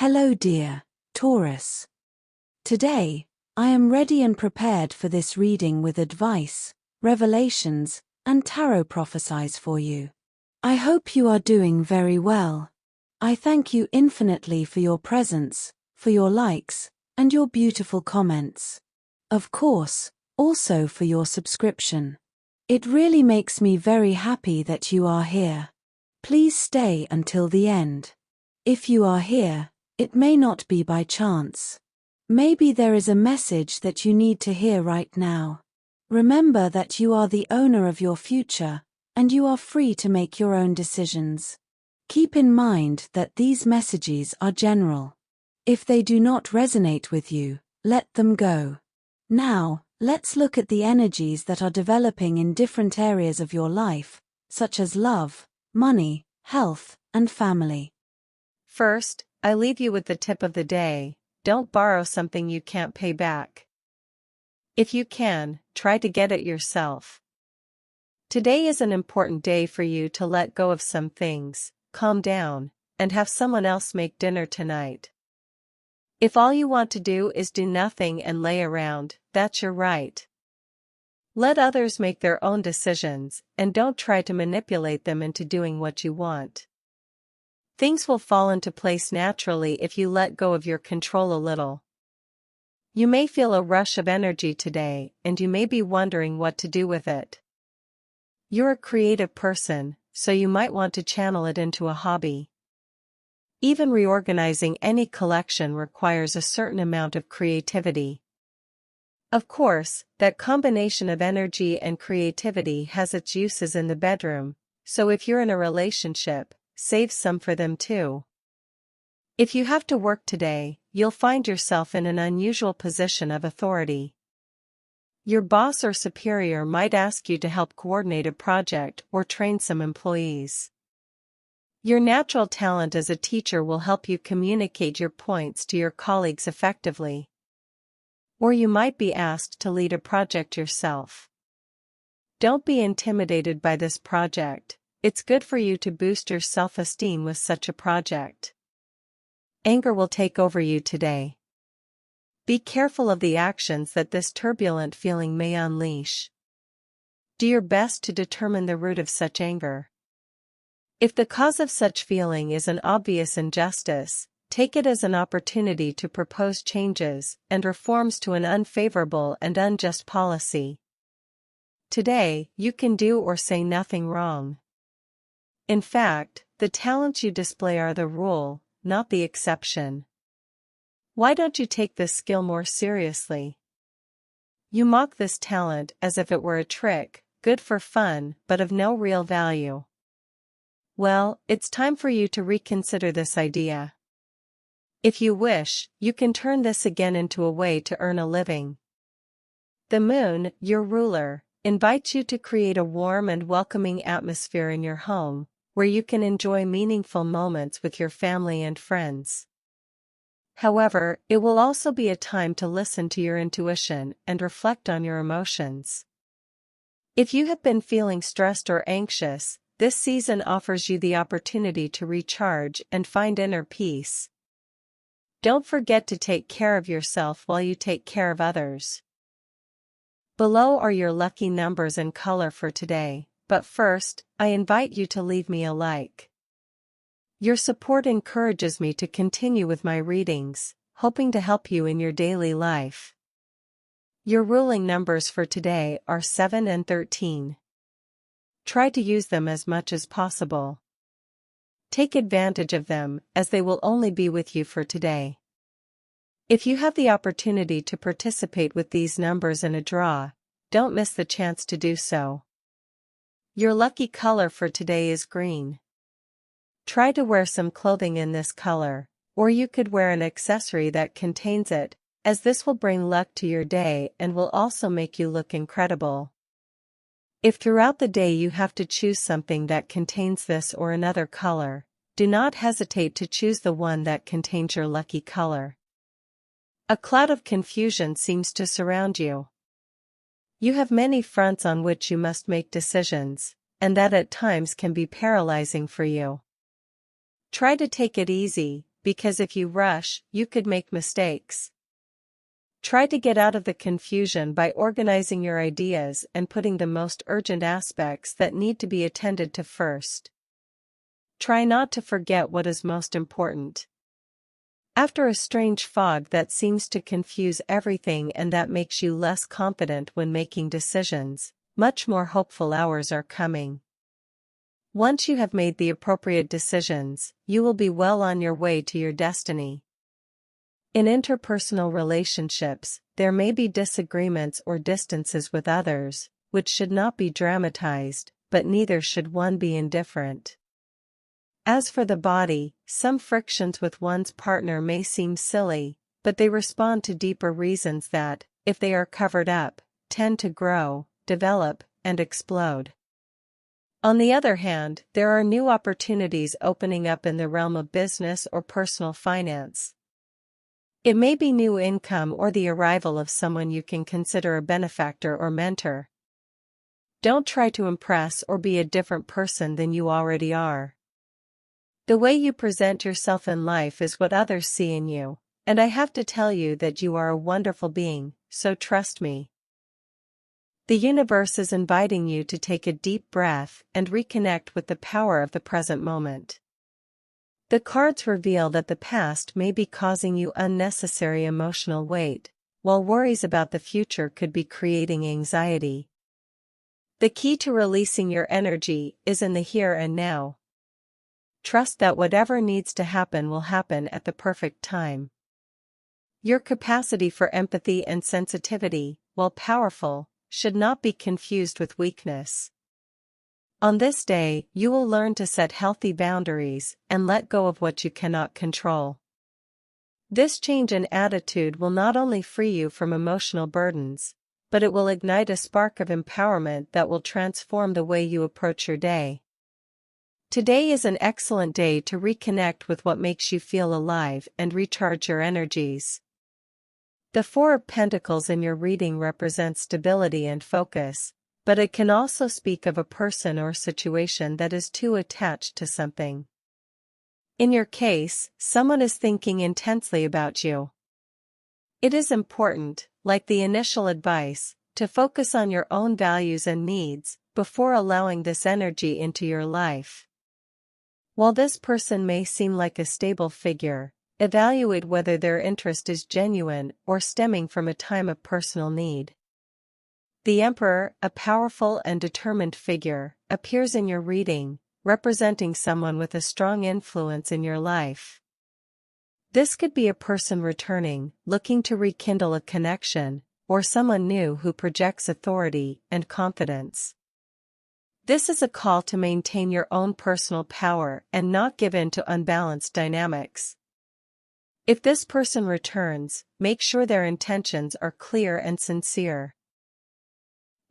Hello dear Taurus. Today, I am ready and prepared for this reading with advice, revelations, and tarot prophecies for you. I hope you are doing very well. I thank you infinitely for your presence, for your likes, and your beautiful comments. Of course, also for your subscription. It really makes me very happy that you are here. Please stay until the end. If you are here, it may not be by chance. Maybe there is a message that you need to hear right now. Remember that you are the owner of your future, and you are free to make your own decisions. Keep in mind that these messages are general. If they do not resonate with you, let them go. Now, let's look at the energies that are developing in different areas of your life, such as love, money, health, and family. First, I leave you with the tip of the day: don't borrow something you can't pay back. If you can, try to get it yourself. Today is an important day for you to let go of some things, calm down, and have someone else make dinner tonight. If all you want to do is do nothing and lay around, that's your right. Let others make their own decisions, and don't try to manipulate them into doing what you want. Things will fall into place naturally if you let go of your control a little. You may feel a rush of energy today, and you may be wondering what to do with it. You're a creative person, so you might want to channel it into a hobby. Even reorganizing any collection requires a certain amount of creativity. Of course, that combination of energy and creativity has its uses in the bedroom, so if you're in a relationship, save some for them too. If you have to work today, you'll find yourself in an unusual position of authority. Your boss or superior might ask you to help coordinate a project or train some employees. Your natural talent as a teacher will help you communicate your points to your colleagues effectively. Or you might be asked to lead a project yourself. Don't be intimidated by this project. It's good for you to boost your self-esteem with such a project. Anger will take over you today. Be careful of the actions that this turbulent feeling may unleash. Do your best to determine the root of such anger. If the cause of such feeling is an obvious injustice, take it as an opportunity to propose changes and reforms to an unfavorable and unjust policy. Today, you can do or say nothing wrong. In fact, the talents you display are the rule, not the exception. Why don't you take this skill more seriously? You mock this talent as if it were a trick, good for fun, but of no real value. Well, it's time for you to reconsider this idea. If you wish, you can turn this again into a way to earn a living. The moon, your ruler, invites you to create a warm and welcoming atmosphere in your home, where you can enjoy meaningful moments with your family and friends. However, it will also be a time to listen to your intuition and reflect on your emotions. If you have been feeling stressed or anxious, this season offers you the opportunity to recharge and find inner peace. Don't forget to take care of yourself while you take care of others. Below are your lucky numbers and color for today. But first, I invite you to leave me a like. Your support encourages me to continue with my readings, hoping to help you in your daily life. Your ruling numbers for today are 7 and 13. Try to use them as much as possible. Take advantage of them, as they will only be with you for today. If you have the opportunity to participate with these numbers in a draw, don't miss the chance to do so. Your lucky color for today is green. Try to wear some clothing in this color, or you could wear an accessory that contains it, as this will bring luck to your day and will also make you look incredible. If throughout the day you have to choose something that contains this or another color, do not hesitate to choose the one that contains your lucky color. A cloud of confusion seems to surround you. You have many fronts on which you must make decisions, and that at times can be paralyzing for you. Try to take it easy, because if you rush, you could make mistakes. Try to get out of the confusion by organizing your ideas and putting the most urgent aspects that need to be attended to first. Try not to forget what is most important. After a strange fog that seems to confuse everything and that makes you less confident when making decisions, much more hopeful hours are coming. Once you have made the appropriate decisions, you will be well on your way to your destiny. In interpersonal relationships, there may be disagreements or distances with others, which should not be dramatized, but neither should one be indifferent. As for the body, some frictions with one's partner may seem silly, but they respond to deeper reasons that, if they are covered up, tend to grow, develop, and explode. On the other hand, there are new opportunities opening up in the realm of business or personal finance. It may be new income or the arrival of someone you can consider a benefactor or mentor. Don't try to impress or be a different person than you already are. The way you present yourself in life is what others see in you, and I have to tell you that you are a wonderful being, so trust me. The universe is inviting you to take a deep breath and reconnect with the power of the present moment. The cards reveal that the past may be causing you unnecessary emotional weight, while worries about the future could be creating anxiety. The key to releasing your energy is in the here and now. Trust that whatever needs to happen will happen at the perfect time. Your capacity for empathy and sensitivity, while powerful, should not be confused with weakness. On this day, you will learn to set healthy boundaries and let go of what you cannot control. This change in attitude will not only free you from emotional burdens, but it will ignite a spark of empowerment that will transform the way you approach your day. Today is an excellent day to reconnect with what makes you feel alive and recharge your energies. The Four of Pentacles in your reading represents stability and focus, but it can also speak of a person or situation that is too attached to something. In your case, someone is thinking intensely about you. It is important, like the initial advice, to focus on your own values and needs before allowing this energy into your life. While this person may seem like a stable figure, evaluate whether their interest is genuine or stemming from a time of personal need. The Emperor, a powerful and determined figure, appears in your reading, representing someone with a strong influence in your life. This could be a person returning, looking to rekindle a connection, or someone new who projects authority and confidence. This is a call to maintain your own personal power and not give in to unbalanced dynamics. If this person returns, make sure their intentions are clear and sincere.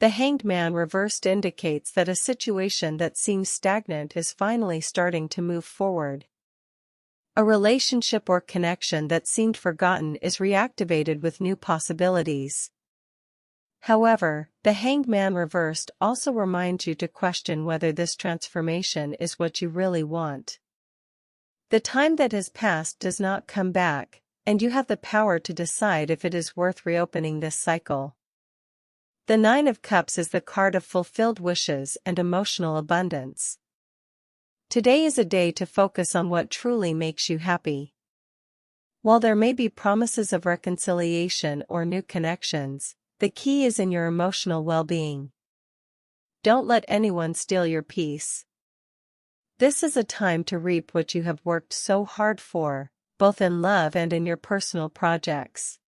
The Hanged Man reversed indicates that a situation that seems stagnant is finally starting to move forward. A relationship or connection that seemed forgotten is reactivated with new possibilities. However, the Hanged Man reversed also reminds you to question whether this transformation is what you really want. The time that has passed does not come back, and you have the power to decide if it is worth reopening this cycle. The Nine of Cups is the card of fulfilled wishes and emotional abundance. Today is a day to focus on what truly makes you happy. While there may be promises of reconciliation or new connections, the key is in your emotional well-being. Don't let anyone steal your peace. This is a time to reap what you have worked so hard for, both in love and in your personal projects.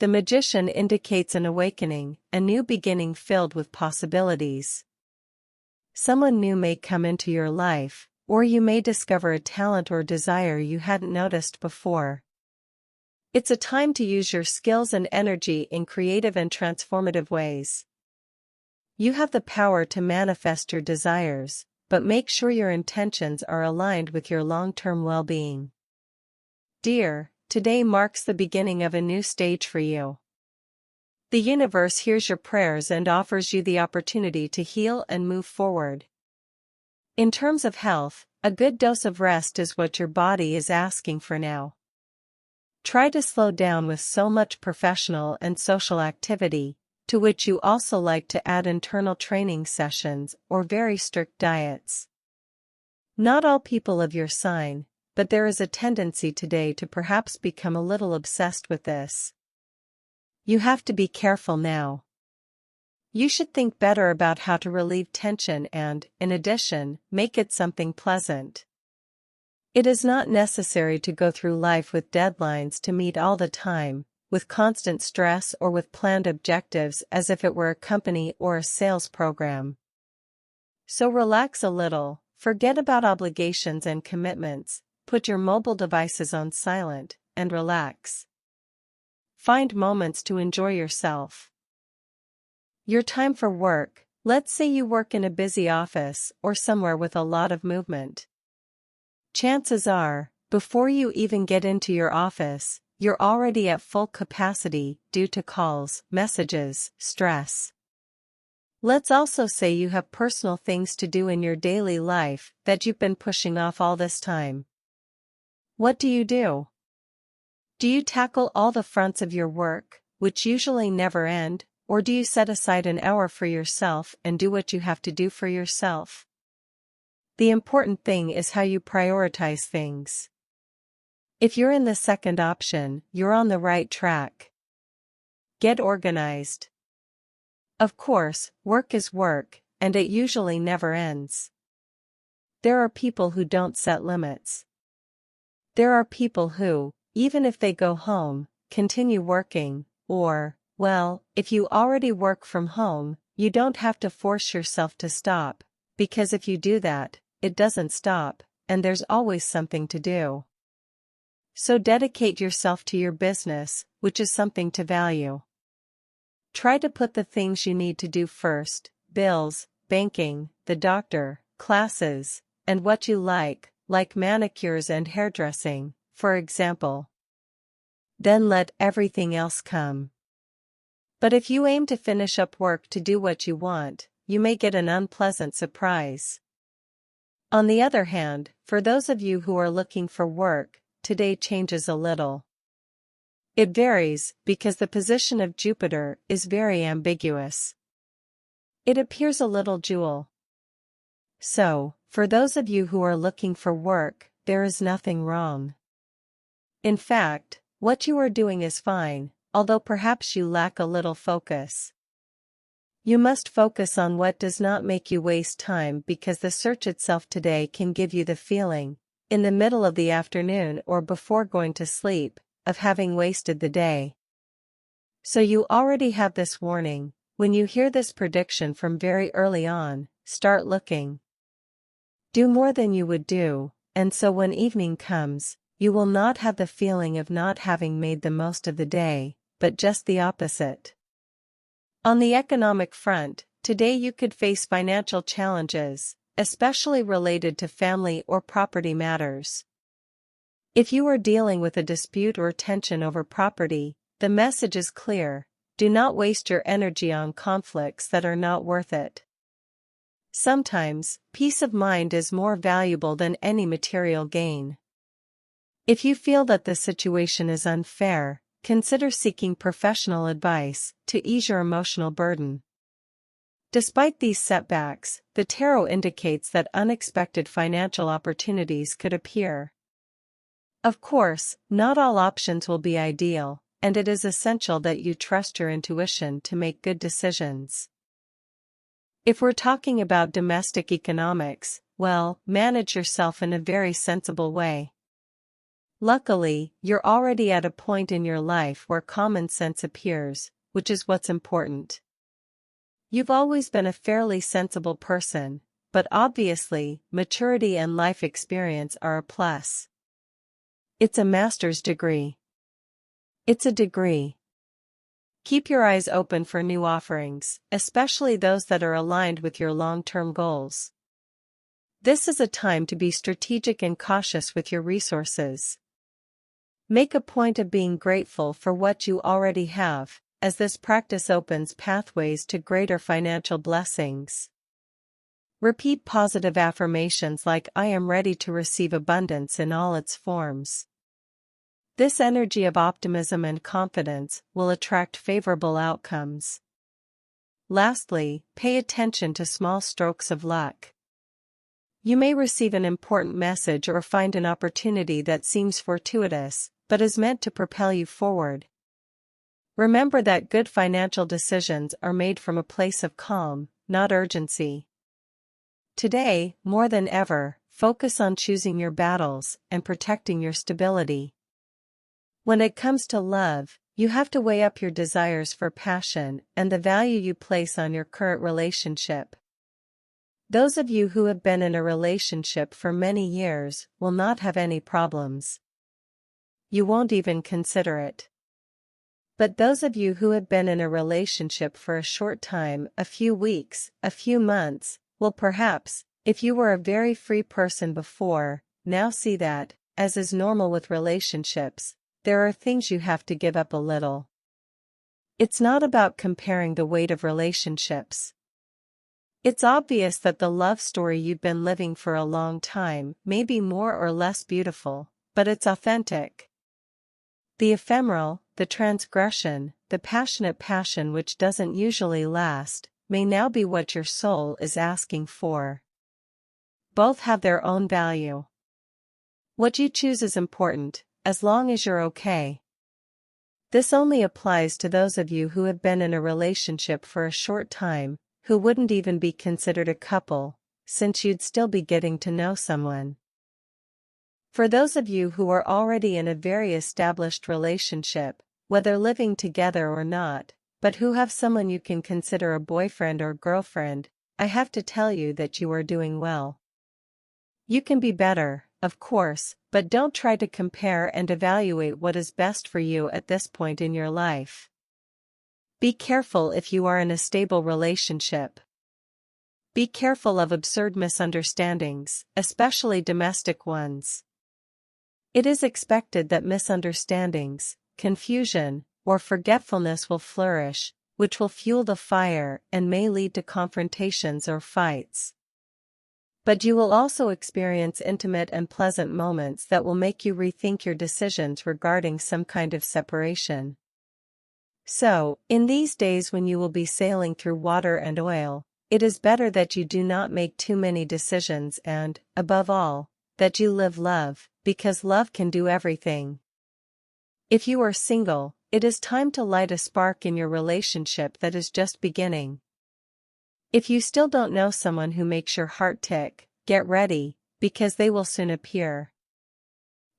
The Magician indicates an awakening, a new beginning filled with possibilities. Someone new may come into your life, or you may discover a talent or desire you hadn't noticed before. It's a time to use your skills and energy in creative and transformative ways. You have the power to manifest your desires, but make sure your intentions are aligned with your long-term well-being. Dear, today marks the beginning of a new stage for you. The universe hears your prayers and offers you the opportunity to heal and move forward. In terms of health, a good dose of rest is what your body is asking for now. Try to slow down with so much professional and social activity, to which you also like to add internal training sessions or very strict diets. Not all people of your sign, but there is a tendency today to perhaps become a little obsessed with this. You have to be careful now. You should think better about how to relieve tension and, in addition, make it something pleasant. It is not necessary to go through life with deadlines to meet all the time, with constant stress or with planned objectives as if it were a company or a sales program. So relax a little, forget about obligations and commitments, put your mobile devices on silent, and relax. Find moments to enjoy yourself. Your time for work, let's say you work in a busy office or somewhere with a lot of movement. Chances are, before you even get into your office, you're already at full capacity due to calls, messages, stress. Let's also say you have personal things to do in your daily life that you've been pushing off all this time. What do? Do you tackle all the fronts of your work, which usually never end, or do you set aside an hour for yourself and do what you have to do for yourself? The important thing is how you prioritize things. If you're in the second option, you're on the right track. Get organized. Of course, work is work, and it usually never ends. There are people who don't set limits. There are people who, even if they go home, continue working, or, well, if you already work from home, you don't have to force yourself to stop, because if you do that, it doesn't stop, and there's always something to do. So dedicate yourself to your business, which is something to value. Try to put the things you need to do first: bills, banking, the doctor, classes, and what you like manicures and hairdressing, for example. Then let everything else come. But if you aim to finish up work to do what you want, you may get an unpleasant surprise. On the other hand, for those of you who are looking for work, today changes a little. It varies because the position of Jupiter is very ambiguous. It appears a little dual. So, for those of you who are looking for work, there is nothing wrong. In fact, what you are doing is fine, although perhaps you lack a little focus. You must focus on what does not make you waste time, because the search itself today can give you the feeling, in the middle of the afternoon or before going to sleep, of having wasted the day. So you already have this warning. When you hear this prediction from very early on, start looking. Do more than you would do, and so when evening comes, you will not have the feeling of not having made the most of the day, but just the opposite. On the economic front, today you could face financial challenges, especially related to family or property matters. If you are dealing with a dispute or tension over property, the message is clear: do not waste your energy on conflicts that are not worth it. Sometimes, peace of mind is more valuable than any material gain. If you feel that the situation is unfair, consider seeking professional advice to ease your emotional burden. Despite these setbacks, the tarot indicates that unexpected financial opportunities could appear. Of course, not all options will be ideal, and it is essential that you trust your intuition to make good decisions. If we're talking about domestic economics, well, manage yourself in a very sensible way. Luckily, you're already at a point in your life where common sense appears, which is what's important. You've always been a fairly sensible person, but obviously, maturity and life experience are a plus. It's a master's degree. It's a degree. Keep your eyes open for new offerings, especially those that are aligned with your long-term goals. This is a time to be strategic and cautious with your resources. Make a point of being grateful for what you already have, as this practice opens pathways to greater financial blessings. Repeat positive affirmations like I am ready to receive abundance in all its forms. This energy of optimism and confidence will attract favorable outcomes. Lastly, pay attention to small strokes of luck. You may receive an important message or find an opportunity that seems fortuitous, but is meant to propel you forward. Remember that good financial decisions are made from a place of calm, not urgency. Today, more than ever, focus on choosing your battles and protecting your stability. When it comes to love, you have to weigh up your desires for passion and the value you place on your current relationship. Those of you who have been in a relationship for many years will not have any problems. You won't even consider it. But those of you who have been in a relationship for a short time, a few weeks, a few months, will perhaps, if you were a very free person before, now see that, as is normal with relationships, there are things you have to give up a little. It's not about comparing the weight of relationships. It's obvious that the love story you've been living for a long time may be more or less beautiful, but it's authentic. The ephemeral, the transgression, the passionate passion which doesn't usually last, may now be what your soul is asking for. Both have their own value. What you choose is important, as long as you're okay. This only applies to those of you who have been in a relationship for a short time, who wouldn't even be considered a couple, since you'd still be getting to know someone. For those of you who are already in a very established relationship, whether living together or not, but who have someone you can consider a boyfriend or girlfriend, I have to tell you that you are doing well. You can be better, of course, but don't try to compare and evaluate what is best for you at this point in your life. Be careful if you are in a stable relationship. Be careful of absurd misunderstandings, especially domestic ones. It is expected that misunderstandings, confusion, or forgetfulness will flourish, which will fuel the fire and may lead to confrontations or fights. But you will also experience intimate and pleasant moments that will make you rethink your decisions regarding some kind of separation. So, in these days when you will be sailing through water and oil, it is better that you do not make too many decisions and, above all, that you live love, because love can do everything. If you are single, it is time to light a spark in your relationship that is just beginning. If you still don't know someone who makes your heart tick, get ready, because they will soon appear.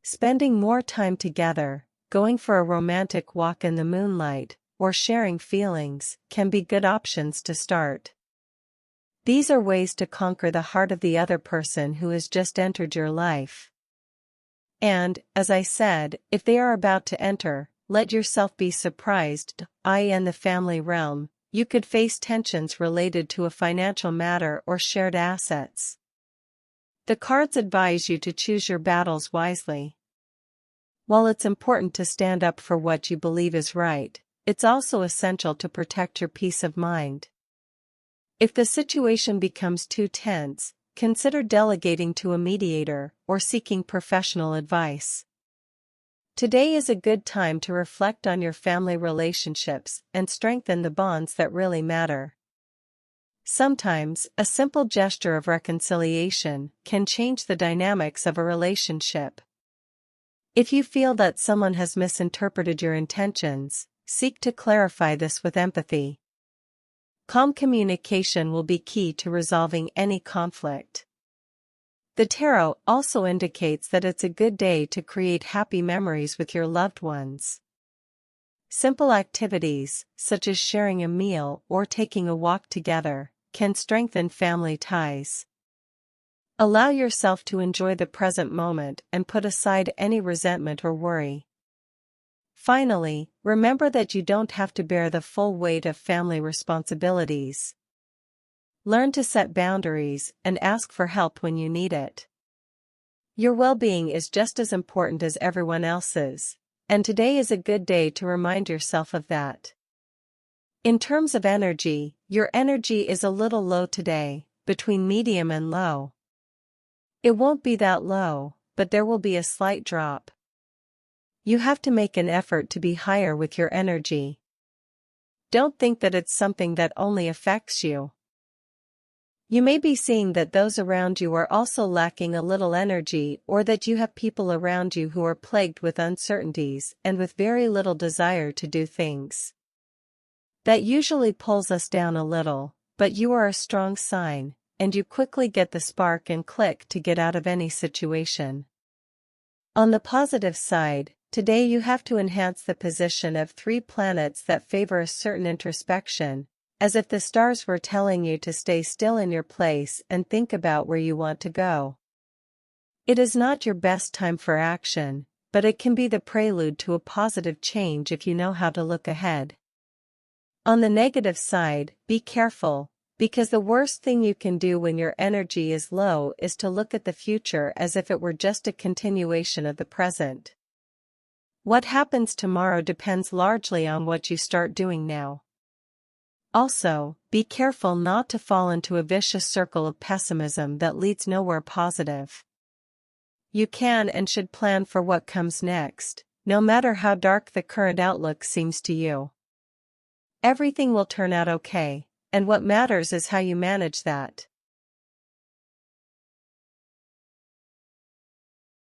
Spending more time together, going for a romantic walk in the moonlight, or sharing feelings, can be good options to start. These are ways to conquer the heart of the other person who has just entered your life. And, as I said, if they are about to enter, let yourself be surprised, i.e. in the family realm, you could face tensions related to a financial matter or shared assets. The cards advise you to choose your battles wisely. While it's important to stand up for what you believe is right, it's also essential to protect your peace of mind. If the situation becomes too tense, consider delegating to a mediator or seeking professional advice. Today is a good time to reflect on your family relationships and strengthen the bonds that really matter. Sometimes, a simple gesture of reconciliation can change the dynamics of a relationship. If you feel that someone has misinterpreted your intentions, seek to clarify this with empathy. Calm communication will be key to resolving any conflict. The tarot also indicates that it's a good day to create happy memories with your loved ones. Simple activities, such as sharing a meal or taking a walk together, can strengthen family ties. Allow yourself to enjoy the present moment and put aside any resentment or worry. Finally, remember that you don't have to bear the full weight of family responsibilities. Learn to set boundaries and ask for help when you need it. Your well-being is just as important as everyone else's, and today is a good day to remind yourself of that. In terms of energy, your energy is a little low today, between medium and low. It won't be that low, but there will be a slight drop. You have to make an effort to be higher with your energy. Don't think that it's something that only affects you. You may be seeing that those around you are also lacking a little energy, or that you have people around you who are plagued with uncertainties and with very little desire to do things. That usually pulls us down a little, but you are a strong sign, and you quickly get the spark and click to get out of any situation. On the positive side, today you have to enhance the position of 3 planets that favor a certain introspection, as if the stars were telling you to stay still in your place and think about where you want to go. It is not your best time for action, but it can be the prelude to a positive change if you know how to look ahead. On the negative side, be careful, because the worst thing you can do when your energy is low is to look at the future as if it were just a continuation of the present. What happens tomorrow depends largely on what you start doing now. Also, be careful not to fall into a vicious circle of pessimism that leads nowhere positive. You can and should plan for what comes next, no matter how dark the current outlook seems to you. Everything will turn out okay, and what matters is how you manage that.